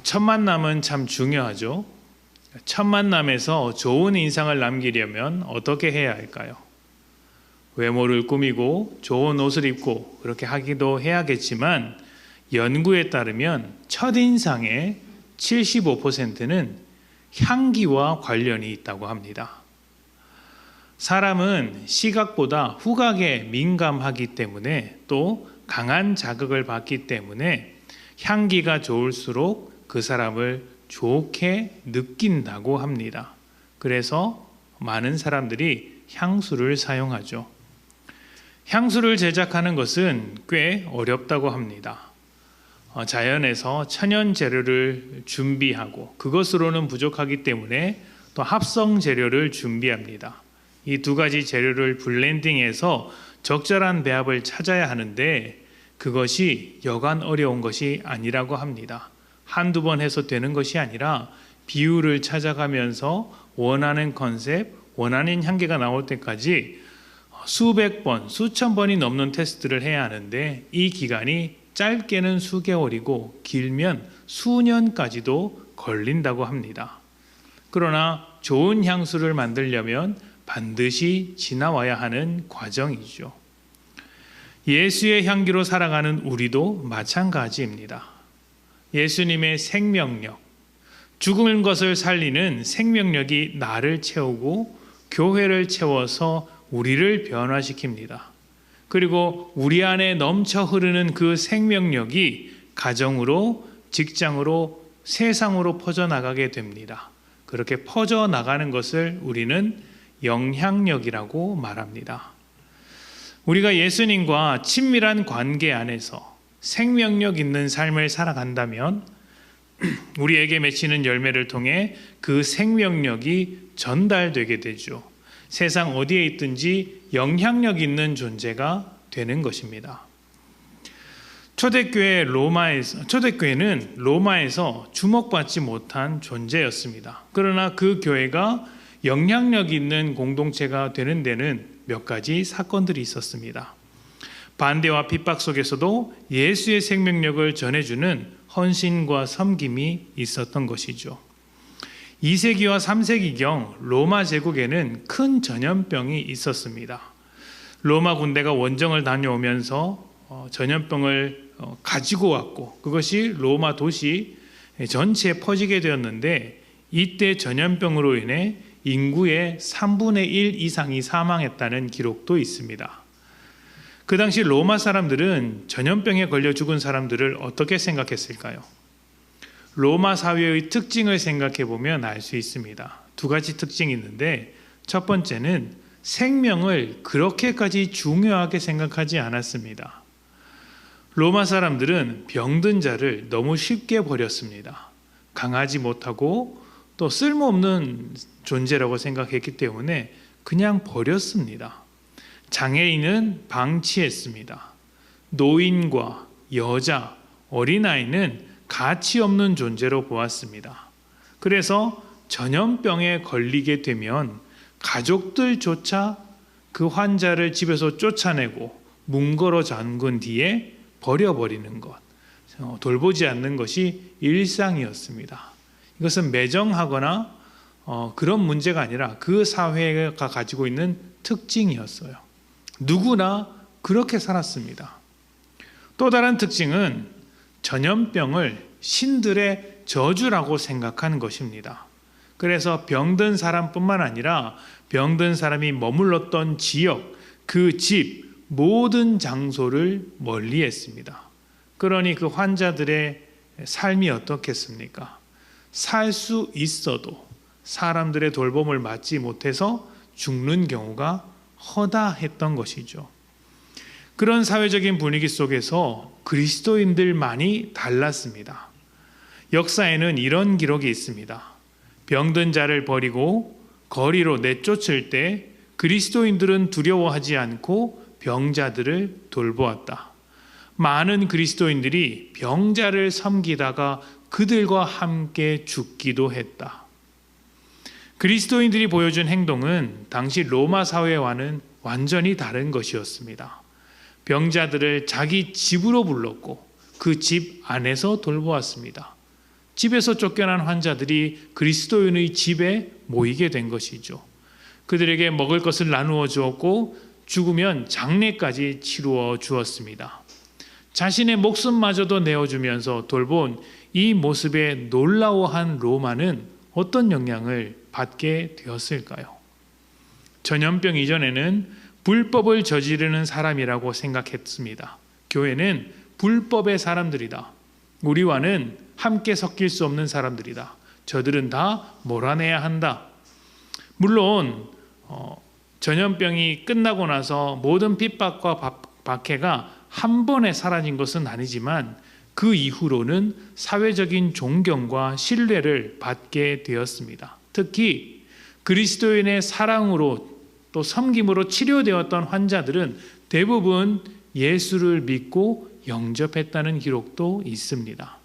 첫 만남은 참 중요하죠. 첫 만남에서 좋은 인상을 남기려면 어떻게 해야 할까요? 외모를 꾸미고 좋은 옷을 입고 그렇게 하기도 해야겠지만 연구에 따르면 첫인상의 75%는 향기와 관련이 있다고 합니다. 사람은 시각보다 후각에 민감하기 때문에 또 강한 자극을 받기 때문에 향기가 좋을수록 그 사람을 좋게 느낀다고 합니다. 그래서 많은 사람들이 향수를 사용하죠. 향수를 제작하는 것은 꽤 어렵다고 합니다. 자연에서 천연 재료를 준비하고 그것으로는 부족하기 때문에 또 합성 재료를 준비합니다. 이 두 가지 재료를 블렌딩해서 적절한 배합을 찾아야 하는데 그것이 여간 어려운 것이 아니라고 합니다. 한두 번 해서 되는 것이 아니라 비율을 찾아가면서 원하는 컨셉, 원하는 향기가 나올 때까지 수백 번, 수천 번이 넘는 테스트를 해야 하는데 이 기간이 짧게는 수개월이고 길면 수년까지도 걸린다고 합니다. 그러나 좋은 향수를 만들려면 반드시 지나와야 하는 과정이죠. 예수의 향기로 살아가는 우리도 마찬가지입니다. 예수님의 생명력, 죽은 것을 살리는 생명력이 나를 채우고 교회를 채워서 우리를 변화시킵니다. 그리고 우리 안에 넘쳐 흐르는 그 생명력이 가정으로, 직장으로, 세상으로 퍼져나가게 됩니다. 그렇게 퍼져나가는 것을 우리는 영향력이라고 말합니다. 우리가 예수님과 친밀한 관계 안에서 생명력 있는 삶을 살아간다면 우리에게 맺히는 열매를 통해 그 생명력이 전달되게 되죠. 세상 어디에 있든지 영향력 있는 존재가 되는 것입니다. 초대교회는 로마에서 주목받지 못한 존재였습니다. 그러나 그 교회가 영향력 있는 공동체가 되는 데는 몇 가지 사건들이 있었습니다. 반대와 핍박 속에서도 예수의 생명력을 전해주는 헌신과 섬김이 있었던 것이죠. 2세기와 3세기경 로마 제국에는 큰 전염병이 있었습니다. 로마 군대가 원정을 다녀오면서 전염병을 가지고 왔고 그것이 로마 도시 전체에 퍼지게 되었는데 이때 전염병으로 인해 인구의 3분의 1 이상이 사망했다는 기록도 있습니다. 그 당시 로마 사람들은 전염병에 걸려 죽은 사람들을 어떻게 생각했을까요? 로마 사회의 특징을 생각해 보면 알 수 있습니다. 두 가지 특징이 있는데 첫 번째는 생명을 그렇게까지 중요하게 생각하지 않았습니다. 로마 사람들은 병든 자를 너무 쉽게 버렸습니다. 강하지 못하고 또 쓸모없는 존재라고 생각했기 때문에 그냥 버렸습니다. 장애인은 방치했습니다. 노인과 여자, 어린아이는 가치 없는 존재로 보았습니다. 그래서 전염병에 걸리게 되면 가족들조차 그 환자를 집에서 쫓아내고 뭉거러 잠근 뒤에 버려버리는 것, 돌보지 않는 것이 일상이었습니다. 이것은 매정하거나 그런 문제가 아니라 그 사회가 가지고 있는 특징이었어요. 누구나 그렇게 살았습니다. 또 다른 특징은 전염병을 신들의 저주라고 생각하는 것입니다. 그래서 병든 사람뿐만 아니라 병든 사람이 머물렀던 지역, 그 집, 모든 장소를 멀리했습니다. 그러니 그 환자들의 삶이 어떻겠습니까? 살 수 있어도 사람들의 돌봄을 받지 못해서 죽는 경우가 허다했던 것이죠. 그런 사회적인 분위기 속에서 그리스도인들만이 달랐습니다. 역사에는 이런 기록이 있습니다. 병든 자를 버리고 거리로 내쫓을 때 그리스도인들은 두려워하지 않고 병자들을 돌보았다. 많은 그리스도인들이 병자를 섬기다가 그들과 함께 죽기도 했다. 그리스도인들이 보여준 행동은 당시 로마 사회와는 완전히 다른 것이었습니다. 병자들을 자기 집으로 불렀고 그 집 안에서 돌보았습니다. 집에서 쫓겨난 환자들이 그리스도인의 집에 모이게 된 것이죠. 그들에게 먹을 것을 나누어 주었고 죽으면 장례까지 치루어 주었습니다. 자신의 목숨마저도 내어주면서 돌본 이 모습에 놀라워한 로마는 어떤 영향을 받게 되었을까요? 전염병 이전에는 불법을 저지르는 사람이라고 생각했습니다. 교회는 불법의 사람들이다. 우리와는 함께 섞일 수 없는 사람들이다. 저들은 다 몰아내야 한다. 물론 전염병이 끝나고 나서 모든 핍박과 박해가 한 번에 사라진 것은 아니지만 그 이후로는 사회적인 존경과 신뢰를 받게 되었습니다. 특히 그리스도인의 사랑으로 또 섬김으로 치료되었던 환자들은 대부분 예수를 믿고 영접했다는 기록도 있습니다.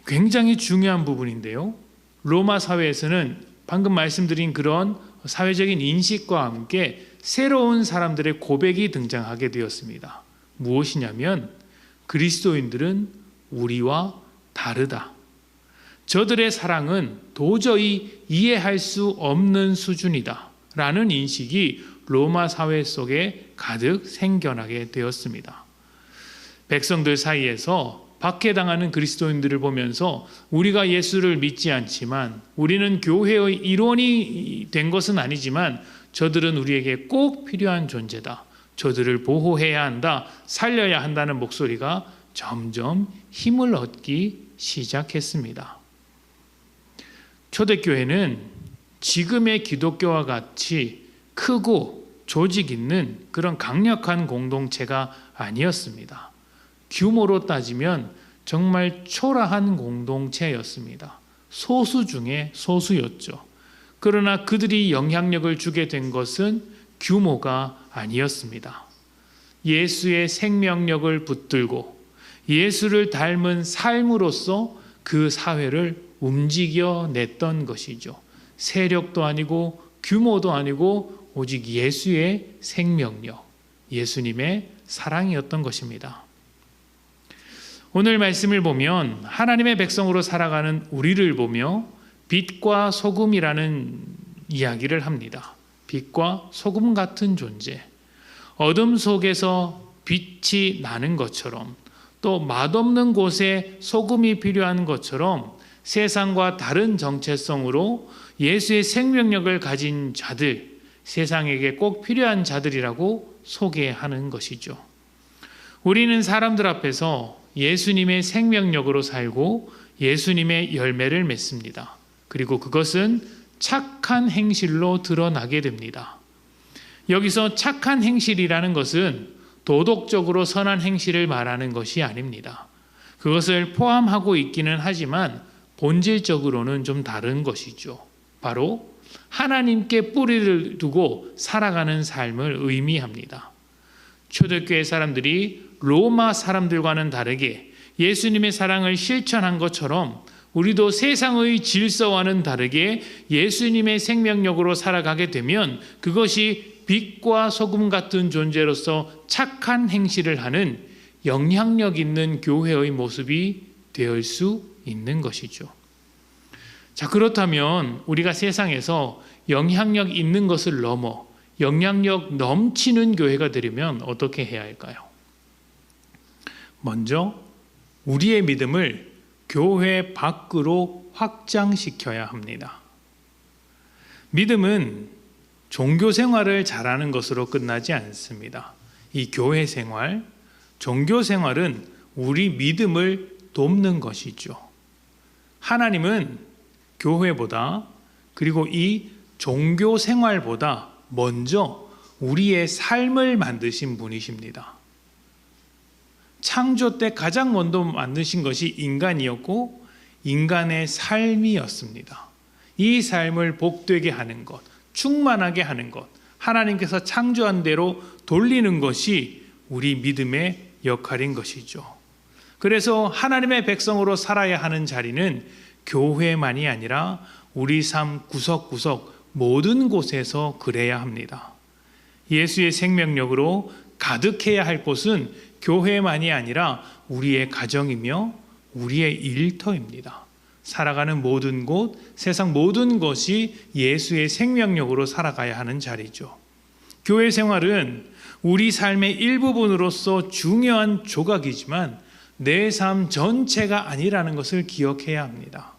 굉장히 중요한 부분인데요. 로마 사회에서는 방금 말씀드린 그런 사회적인 인식과 함께 새로운 사람들의 고백이 등장하게 되었습니다. 무엇이냐면 그리스도인들은 우리와 다르다. 저들의 사랑은 도저히 이해할 수 없는 수준이다. 라는 인식이 로마 사회 속에 가득 생겨나게 되었습니다. 백성들 사이에서 박해당하는 그리스도인들을 보면서 우리가 예수를 믿지 않지만 우리는 교회의 일원이 된 것은 아니지만 저들은 우리에게 꼭 필요한 존재다. 저들을 보호해야 한다. 살려야 한다는 목소리가 점점 힘을 얻기 시작했습니다. 초대교회는 지금의 기독교와 같이 크고 조직 있는 그런 강력한 공동체가 아니었습니다. 규모로 따지면 정말 초라한 공동체였습니다. 소수 중에 소수였죠. 그러나 그들이 영향력을 주게 된 것은 규모가 아니었습니다. 예수의 생명력을 붙들고 예수를 닮은 삶으로써 그 사회를 움직여냈던 것이죠. 세력도 아니고 규모도 아니고 오직 예수의 생명력, 예수님의 사랑이었던 것입니다. 오늘 말씀을 보면 하나님의 백성으로 살아가는 우리를 보며 빛과 소금이라는 이야기를 합니다. 빛과 소금 같은 존재, 어둠 속에서 빛이 나는 것처럼 또 맛없는 곳에 소금이 필요한 것처럼 세상과 다른 정체성으로 예수의 생명력을 가진 자들, 세상에게 꼭 필요한 자들이라고 소개하는 것이죠. 우리는 사람들 앞에서 예수님의 생명력으로 살고 예수님의 열매를 맺습니다. 그리고 그것은 착한 행실로 드러나게 됩니다. 여기서 착한 행실이라는 것은 도덕적으로 선한 행실을 말하는 것이 아닙니다. 그것을 포함하고 있기는 하지만 본질적으로는 좀 다른 것이죠. 바로 하나님께 뿌리를 두고 살아가는 삶을 의미합니다. 초대교회 사람들이 로마 사람들과는 다르게 예수님의 사랑을 실천한 것처럼 우리도 세상의 질서와는 다르게 예수님의 생명력으로 살아가게 되면 그것이 빛과 소금 같은 존재로서 착한 행실을 하는 영향력 있는 교회의 모습이 될 수 있는 것이죠. 자, 그렇다면 우리가 세상에서 영향력 있는 것을 넘어 영향력 넘치는 교회가 되려면 어떻게 해야 할까요? 먼저 우리의 믿음을 교회 밖으로 확장시켜야 합니다. 믿음은 종교 생활을 잘하는 것으로 끝나지 않습니다. 이 교회 생활, 종교 생활은 우리 믿음을 돕는 것이죠. 하나님은 교회보다 그리고 이 종교 생활보다 먼저 우리의 삶을 만드신 분이십니다. 창조 때 가장 먼저 만드신 것이 인간이었고 인간의 삶이었습니다. 이 삶을 복되게 하는 것, 충만하게 하는 것, 하나님께서 창조한 대로 돌리는 것이 우리 믿음의 역할인 것이죠. 그래서 하나님의 백성으로 살아야 하는 자리는 교회만이 아니라 우리 삶 구석구석 모든 곳에서 그래야 합니다. 예수의 생명력으로 가득해야 할 곳은 교회만이 아니라 우리의 가정이며 우리의 일터입니다. 살아가는 모든 곳, 세상 모든 것이 예수의 생명력으로 살아가야 하는 자리죠. 교회 생활은 우리 삶의 일부분으로서 중요한 조각이지만 내 삶 전체가 아니라는 것을 기억해야 합니다.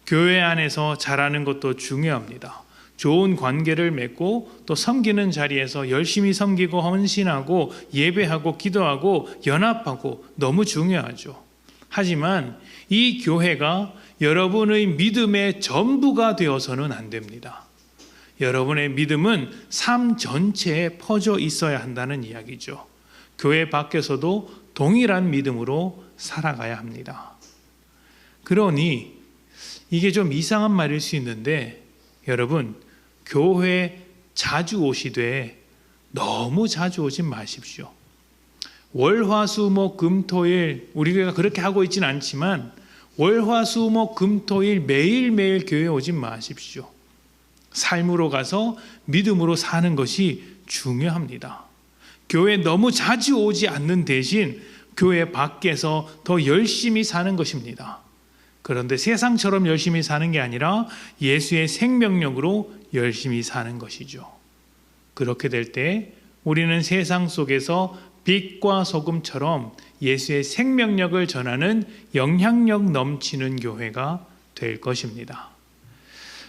교회 안에서 잘하는 것도 중요합니다. 좋은 관계를 맺고 또 섬기는 자리에서 열심히 섬기고 헌신하고 예배하고 기도하고 연합하고 너무 중요하죠. 하지만 이 교회가 여러분의 믿음의 전부가 되어서는 안 됩니다. 여러분의 믿음은 삶 전체에 퍼져 있어야 한다는 이야기죠. 교회 밖에서도 동일한 믿음으로 살아가야 합니다. 그러니 이게 좀 이상한 말일 수 있는데 여러분, 교회 자주 오시되 너무 자주 오지 마십시오. 월화수목금토일 우리 교회가 그렇게 하고 있지는 않지만 월화수목금토일 매일매일 교회 오지 마십시오. 삶으로 가서 믿음으로 사는 것이 중요합니다. 교회 너무 자주 오지 않는 대신 교회 밖에서 더 열심히 사는 것입니다. 그런데 세상처럼 열심히 사는 게 아니라 예수의 생명력으로 열심히 사는 것이죠. 그렇게 될 때 우리는 세상 속에서 빛과 소금처럼 예수의 생명력을 전하는 영향력 넘치는 교회가 될 것입니다.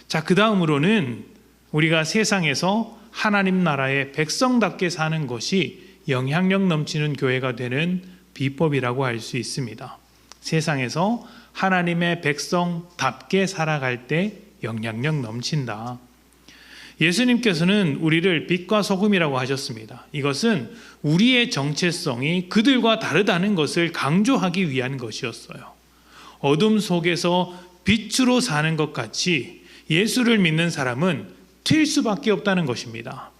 자, 그 다음으로는 우리가 세상에서 하나님 나라의 백성답게 사는 것이 영향력 넘치는 교회가 되는 비법이라고 할 수 있습니다. 세상에서 하나님의 백성답게 살아갈 때 영향력 넘친다. 예수님께서는 우리를 빛과 소금이라고 하셨습니다. 이것은 우리의 정체성이 그들과 다르다는 것을 강조하기 위한 것이었어요. 어둠 속에서 빛으로 사는 것 같이 예수를 믿는 사람은 튈 수밖에 없다는 것입니다.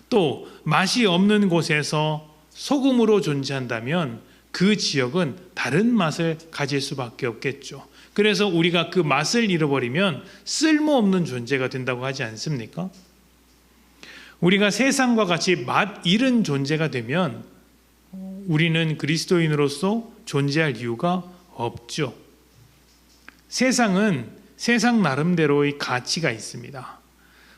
또 맛이 없는 곳에서 소금으로 존재한다면 그 지역은 다른 맛을 가질 수밖에 없겠죠. 그래서 우리가 그 맛을 잃어버리면 쓸모없는 존재가 된다고 하지 않습니까? 우리가 세상과 같이 맛 잃은 존재가 되면 우리는 그리스도인으로서 존재할 이유가 없죠. 세상은 세상 나름대로의 가치가 있습니다.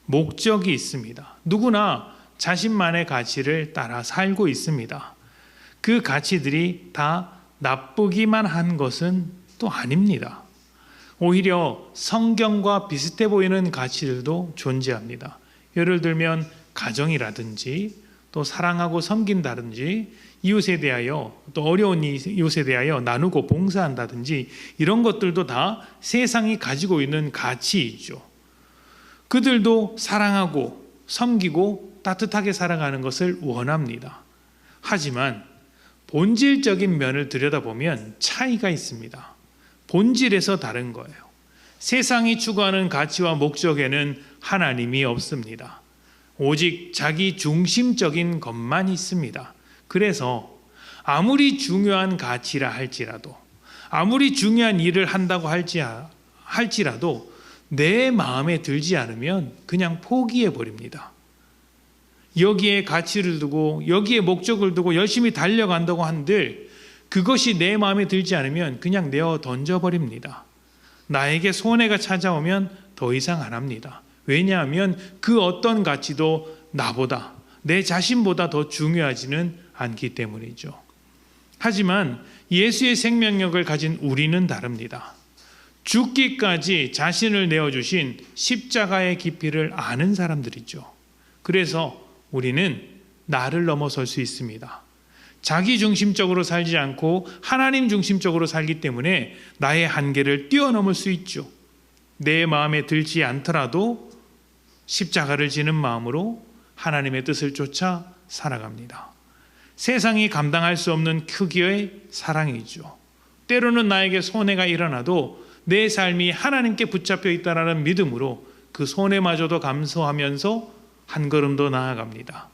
목적이 있습니다. 누구나 자신만의 가치를 따라 살고 있습니다. 그 가치들이 다 나쁘기만 한 것은 또 아닙니다. 오히려 성경과 비슷해 보이는 가치들도 존재합니다. 예를 들면 가정이라든지 또 사랑하고 섬긴다든지 이웃에 대하여 또 어려운 이웃에 대하여 나누고 봉사한다든지 이런 것들도 다 세상이 가지고 있는 가치이죠. 그들도 사랑하고 섬기고 따뜻하게 살아가는 것을 원합니다. 하지만 본질적인 면을 들여다보면 차이가 있습니다. 본질에서 다른 거예요. 세상이 추구하는 가치와 목적에는 하나님이 없습니다. 오직 자기 중심적인 것만 있습니다. 그래서 아무리 중요한 가치라 할지라도 아무리 중요한 일을 한다고 할지라도 내 마음에 들지 않으면 그냥 포기해버립니다. 여기에 가치를 두고 여기에 목적을 두고 열심히 달려간다고 한들 그것이 내 마음에 들지 않으면 그냥 내어 던져버립니다. 나에게 손해가 찾아오면 더 이상 안 합니다. 왜냐하면 그 어떤 가치도 나보다 내 자신보다 더 중요하지는 않기 때문이죠. 하지만 예수의 생명력을 가진 우리는 다릅니다. 죽기까지 자신을 내어주신 십자가의 깊이를 아는 사람들이죠. 그래서 우리는 나를 넘어설 수 있습니다. 자기 중심적으로 살지 않고 하나님 중심적으로 살기 때문에 나의 한계를 뛰어넘을 수 있죠. 내 마음에 들지 않더라도 십자가를 지는 마음으로 하나님의 뜻을 쫓아 살아갑니다. 세상이 감당할 수 없는 크기의 사랑이죠. 때로는 나에게 손해가 일어나도 내 삶이 하나님께 붙잡혀 있다는 믿음으로 그 손해마저도 감수하면서 한 걸음 더 나아갑니다.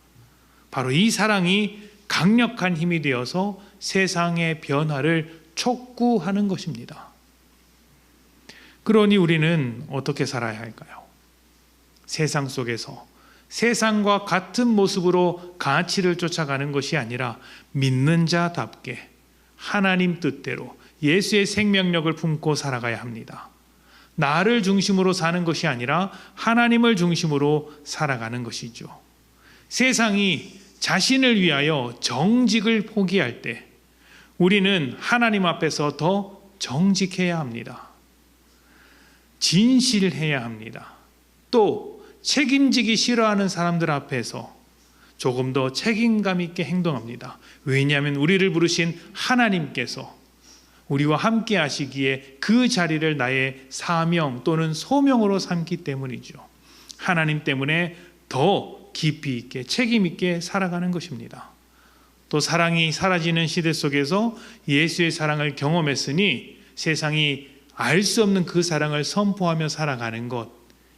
바로 이 사랑이 강력한 힘이 되어서 세상의 변화를 촉구하는 것입니다. 그러니 우리는 어떻게 살아야 할까요? 세상 속에서 세상과 같은 모습으로 가치를 쫓아가는 것이 아니라 믿는 자답게 하나님 뜻대로 예수의 생명력을 품고 살아가야 합니다. 나를 중심으로 사는 것이 아니라 하나님을 중심으로 살아가는 것이죠. 세상이 자신을 위하여 정직을 포기할 때 우리는 하나님 앞에서 더 정직해야 합니다. 진실해야 합니다. 또 책임지기 싫어하는 사람들 앞에서 조금 더 책임감 있게 행동합니다. 왜냐하면 우리를 부르신 하나님께서 우리와 함께 하시기에 그 자리를 나의 사명 또는 소명으로 삼기 때문이죠. 하나님 때문에 더 깊이 있게 책임 있게 살아가는 것입니다. 또 사랑이 사라지는 시대 속에서 예수의 사랑을 경험했으니 세상이 알 수 없는 그 사랑을 선포하며 살아가는 것,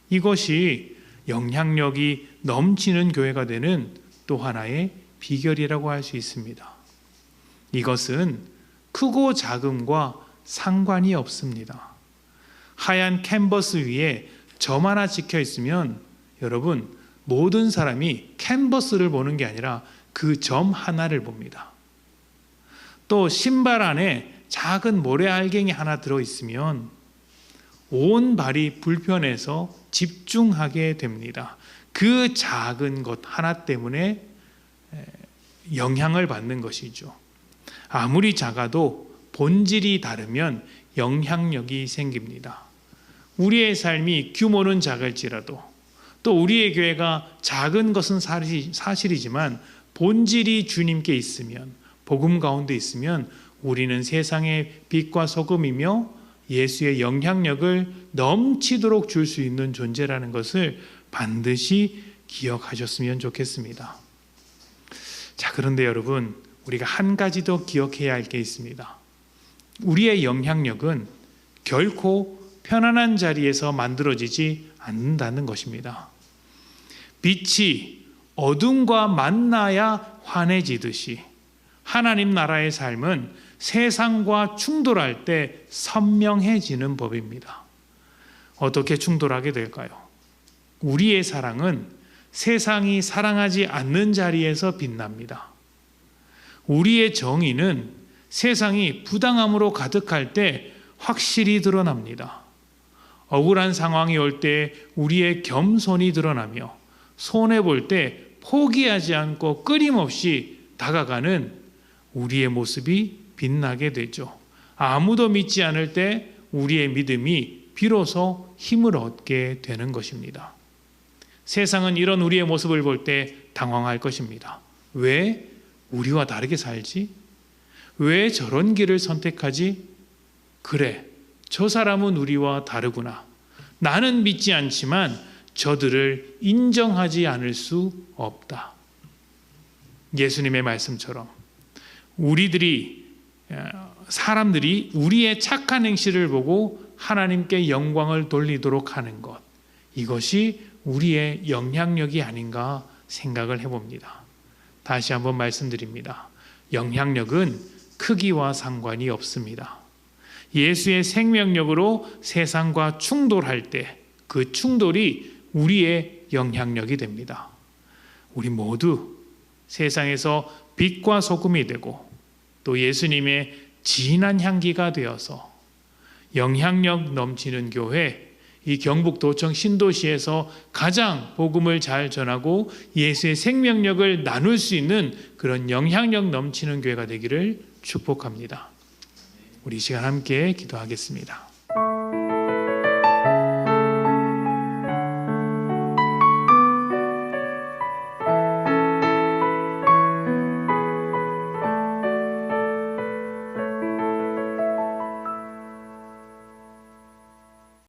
이것이 영향력이 넘치는 교회가 되는 또 하나의 비결이라고 할 수 있습니다. 이것은 크고 작음과 상관이 없습니다. 하얀 캔버스 위에 점 하나 찍혀 있으면 여러분, 모든 사람이 캔버스를 보는 게 아니라 그 점 하나를 봅니다. 또 신발 안에 작은 모래알갱이 하나 들어있으면 온 발이 불편해서 집중하게 됩니다. 그 작은 것 하나 때문에 영향을 받는 것이죠. 아무리 작아도 본질이 다르면 영향력이 생깁니다. 우리의 삶이 규모는 작을지라도 또 우리의 교회가 작은 것은 사실이지만 본질이 주님께 있으면, 복음 가운데 있으면 우리는 세상의 빛과 소금이며 예수의 영향력을 넘치도록 줄 수 있는 존재라는 것을 반드시 기억하셨으면 좋겠습니다. 자, 그런데 여러분, 우리가 한 가지 더 기억해야 할 게 있습니다. 우리의 영향력은 결코 편안한 자리에서 만들어지지 않는다는 것입니다. 빛이 어둠과 만나야 환해지듯이 하나님 나라의 삶은 세상과 충돌할 때 선명해지는 법입니다. 어떻게 충돌하게 될까요? 우리의 사랑은 세상이 사랑하지 않는 자리에서 빛납니다. 우리의 정의는 세상이 부당함으로 가득할 때 확실히 드러납니다. 억울한 상황이 올 때 우리의 겸손이 드러나며 손해볼 때 포기하지 않고 끊임없이 다가가는 우리의 모습이 빛나게 되죠. 아무도 믿지 않을 때 우리의 믿음이 비로소 힘을 얻게 되는 것입니다. 세상은 이런 우리의 모습을 볼 때 당황할 것입니다. 왜 우리와 다르게 살지? 왜 저런 길을 선택하지? 그래, 저 사람은 우리와 다르구나. 나는 믿지 않지만 저들을 인정하지 않을 수 없다. 예수님의 말씀처럼 사람들이 우리의 착한 행실을 보고 하나님께 영광을 돌리도록 하는 것, 이것이 우리의 영향력이 아닌가 생각을 해봅니다. 다시 한번 말씀드립니다. 영향력은 크기와 상관이 없습니다. 예수의 생명력으로 세상과 충돌할 때 그 충돌이 우리의 영향력이 됩니다. 우리 모두 세상에서 빛과 소금이 되고 또 예수님의 진한 향기가 되어서 영향력 넘치는 교회, 이 경북도청 신도시에서 가장 복음을 잘 전하고 예수의 생명력을 나눌 수 있는 그런 영향력 넘치는 교회가 되기를 축복합니다. 우리 이 시간 함께 기도하겠습니다.